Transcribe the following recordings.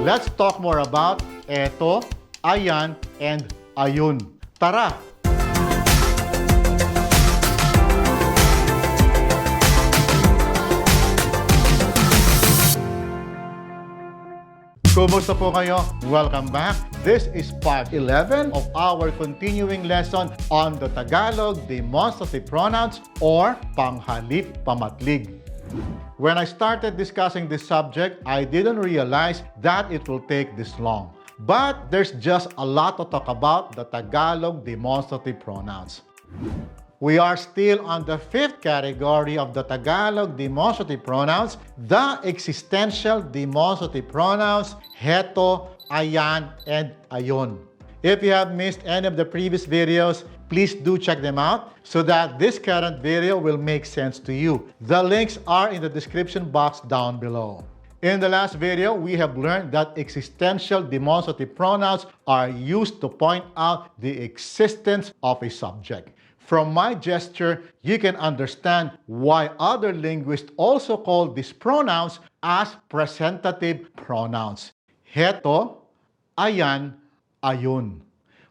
let's talk more about ETO, AYÁN, and AYÓN. Tara! Kumusta po kayo? Welcome back. This is part 11 of our continuing lesson on the Tagalog demonstrative pronouns or panghalip pamatlig. When I started discussing this subject, I didn't realize that it will take this long. But there's just a lot to talk about the Tagalog demonstrative pronouns. We are still on the fifth category of the Tagalog demonstrative pronouns, the existential demonstrative pronouns, HETÓ, AYÁN, and AYÓN. If you have missed any of the previous videos, please do check them out so that this current video will make sense to you. The links are in the description box down below. In the last video, we have learned that existential demonstrative pronouns are used to point out the existence of a subject. From my gesture, you can understand why other linguists also call these pronouns as presentative pronouns. HETÓ, AYÁN, AYÓN.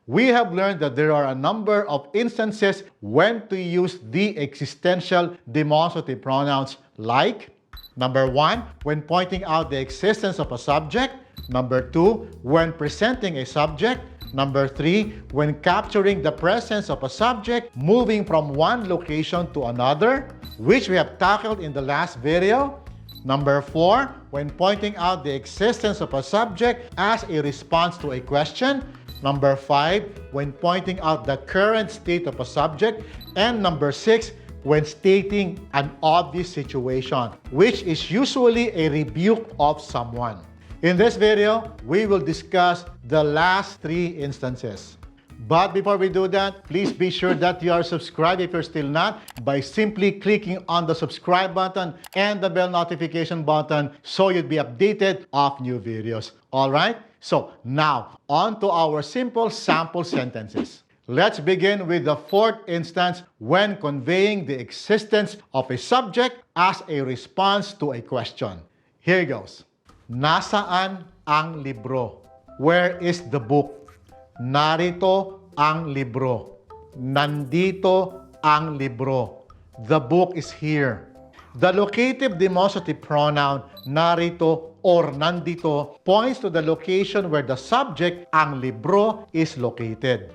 We have learned that there are a number of instances when to use the existential demonstrative pronouns like number 1, when pointing out the existence of a subject. Number 2, when presenting a subject. Number 3, when capturing the presence of a subject moving from one location to another, which we have tackled in the last video. Number 4, when pointing out the existence of a subject as a response to a question. Number 5, when pointing out the current state of a subject. And number 6, when stating an obvious situation, which is usually a rebuke of someone. In this video, we will discuss the last 3 instances. But before we do that, please be sure that you are subscribed if you're still not by simply clicking on the subscribe button and the bell notification button so you'd be updated of new videos. Alright? So now, on to our simple sample sentences. Let's begin with the 4th instance when conveying the existence of a subject as a response to a question. Here goes. Nasaan ang libro? Where is the book? Narito ang libro. Nandito ang libro. The book is here. The locative demonstrative pronoun narito or nandito points to the location where the subject, ang libro, is located.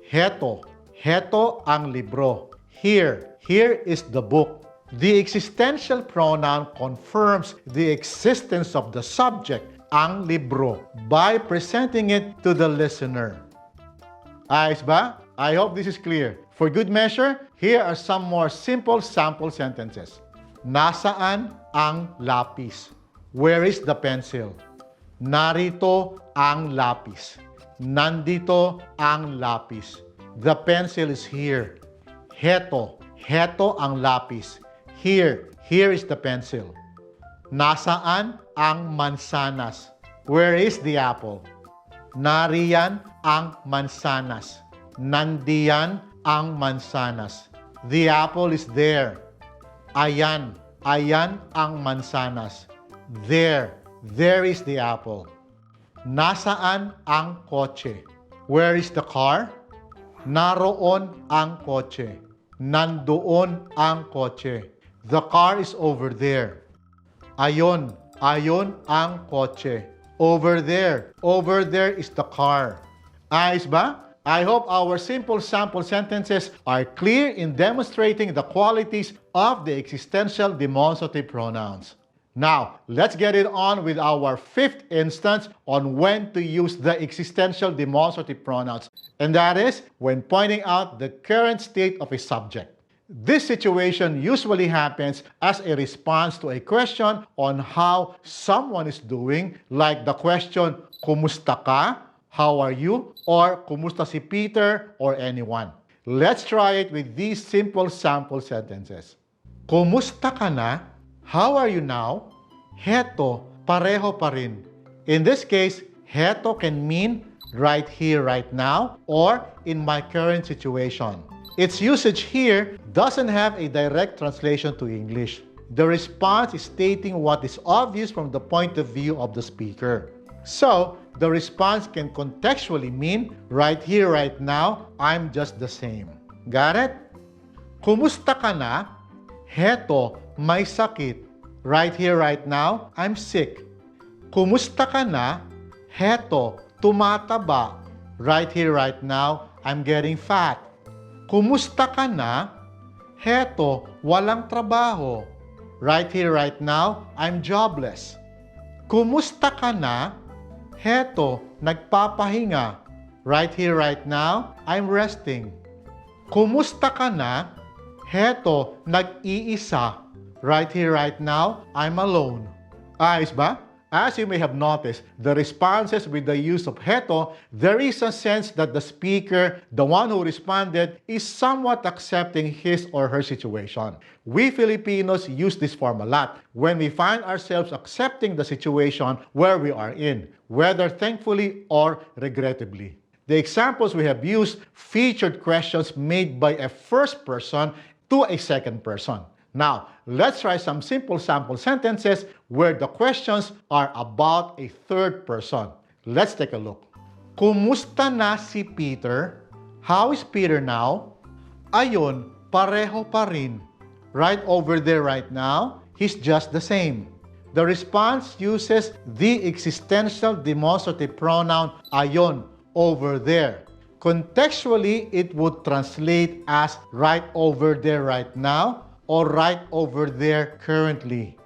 HETÓ. HETÓ ang libro. Here. Here is the book. The existential pronoun confirms the existence of the subject, ang libro, by presenting it to the listener. Ayos ba? I hope this is clear. For good measure, here are some more simple sample sentences. Nasaan ang lapis? Where is the pencil? Narito ang lapis. Nandito ang lapis. The pencil is here. HETÓ. HETÓ ang lapis. Here. Here is the pencil. Nasaan ang mansanas? Where is the apple? Nariyan ang mansanas. Nandiyan ang mansanas. The apple is there. Ayan. Ayan ang mansanas. There. There is the apple. Nasaan ang kotse? Where is the car? Naroon ang kotse. Nandoon ang kotse. The car is over there. Ayon. Ayon ang kotse. Over there. Over there is the car. Ayos ba? I hope our simple sample sentences are clear in demonstrating the qualities of the existential demonstrative pronouns. Now, let's get it on with our 5th instance on when to use the existential demonstrative pronouns. And that is when pointing out the current state of a subject. This situation usually happens as a response to a question on how someone is doing, like the question, Kumusta ka? How are you? Or Kumusta si Peter? Or anyone. Let's try it with these simple sample sentences. Kumusta ka na? How are you now? HETÓ, pareho pa rin. In this case, HETÓ can mean right here, right now, or in my current situation. Its usage here doesn't have a direct translation to English. The response is stating what is obvious from the point of view of the speaker. So, the response can contextually mean, right here, right now, I'm just the same. Got it? Kumusta ka na? Heto, may sakit. Right here, right now, I'm sick. Kumusta ka na? Heto, tumataba. Right here, right now, I'm getting fat. Kumusta ka na? Heto, walang trabaho. Right here, right now, I'm jobless. Kumusta ka na? Heto, nagpapahinga. Right here, right now, I'm resting. Kumusta ka na? Heto, nag-iisa. Right here, right now, I'm alone. Ayos ba? As you may have noticed, the responses with the use of heto, there is a sense that the speaker, the one who responded, is somewhat accepting his or her situation. We Filipinos use this form a lot when we find ourselves accepting the situation where we are in, whether thankfully or regrettably. The examples we have used featured questions made by a first person to a second person. Now, let's try some simple sample sentences where the questions are about a third person. Let's take a look. Kumusta na si Peter? How is Peter now? Ayun, pareho pa rin. Right over there right now, he's just the same. The response uses the existential demonstrative pronoun ayon, over there. Contextually, it would translate as right over there right now or right over there currently.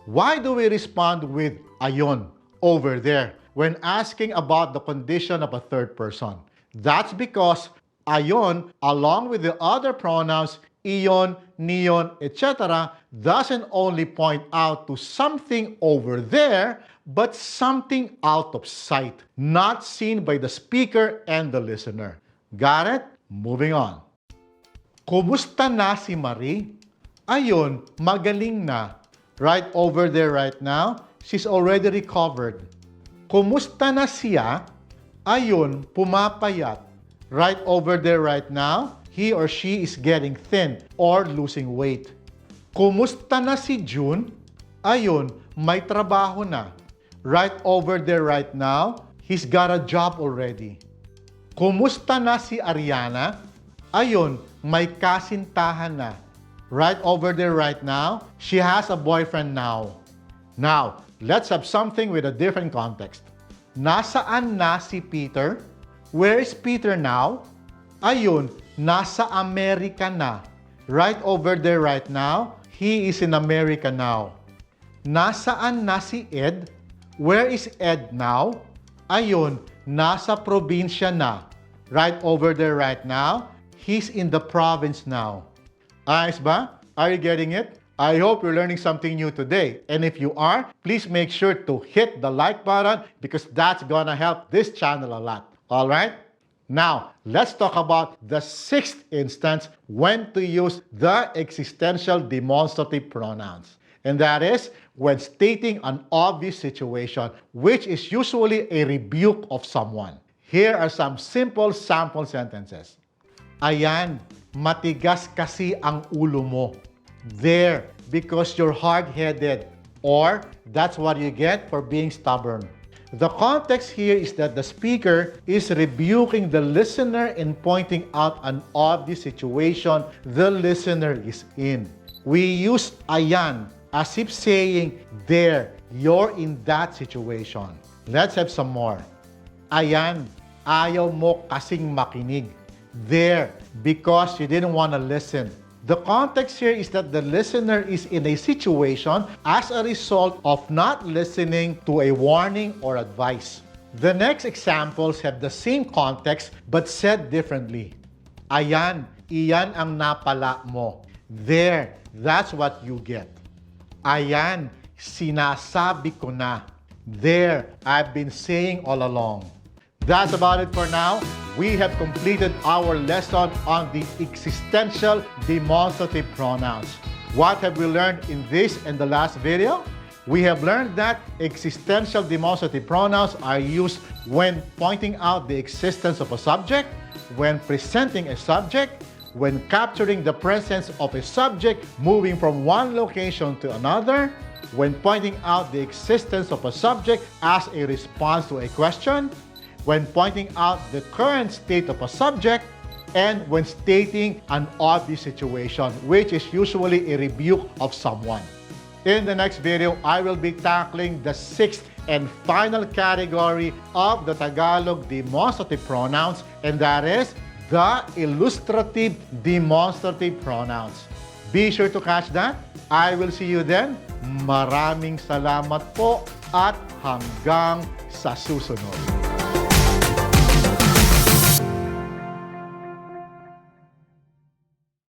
Why do we respond with ayon, over there, when asking about the condition of a third person? That's because ayon, along with the other pronouns, iyon, niyon, etc., doesn't only point out to something over there, but something out of sight, not seen by the speaker and the listener. Got it? Moving on. Kumusta na si Marie? Ayun, magaling na. Right over there right now, she's already recovered. Kumusta na siya? Ayun, pumapayat. Right over there right now, he or she is getting thin or losing weight. Kumusta na si June? Ayun, may trabaho na. Right over there right now, he's got a job already. Kumusta na si Ariana? Ayun, may kasintahan na. Right over there right now, she has a boyfriend now. Now, let's have something with a different context. Nasaan na si Peter? Where is Peter now? Ayun, nasa Amerika na. Right over there right now, he is in America now. Nasaan na si Ed? Where is Ed now? Ayun, nasa probinsya na. Right over there right now, he's in the province now. Ayos ba? Are you getting it? I hope you're learning something new today. And if you are, please make sure to hit the like button because that's gonna help this channel a lot. All right? Now, let's talk about the sixth instance when to use the existential demonstrative pronouns. And that is when stating an obvious situation, which is usually a rebuke of someone. Here are some simple sample sentences. Ayan, matigas kasi ang ulo mo. There, because you're hard-headed. Or, that's what you get for being stubborn. The context here is that the speaker is rebuking the listener and pointing out an obvious situation the listener is in. We use ayan as if saying, there, you're in that situation. Let's have some more. Ayan, ayaw mo kasing makinig. There, because you didn't want to listen. The context here is that the listener is in a situation as a result of not listening to a warning or advice. The next examples have the same context but said differently. Ayan, iyan ang napala mo. There, that's what you get. Ayan, sinasabi ko na. There, I've been saying all along. That's about it for now. We have completed our lesson on the existential demonstrative pronouns. What have we learned in this and the last video? We have learned that existential demonstrative pronouns are used when pointing out the existence of a subject, when presenting a subject, when capturing the presence of a subject moving from one location to another, when pointing out the existence of a subject as a response to a question, when pointing out the current state of a subject, and when stating an obvious situation, which is usually a rebuke of someone. In the next video, I will be tackling the sixth and final category of the Tagalog demonstrative pronouns, and that is the illustrative demonstrative pronouns. Be sure to catch that. I will see you then. Maraming salamat po at hanggang sa susunod.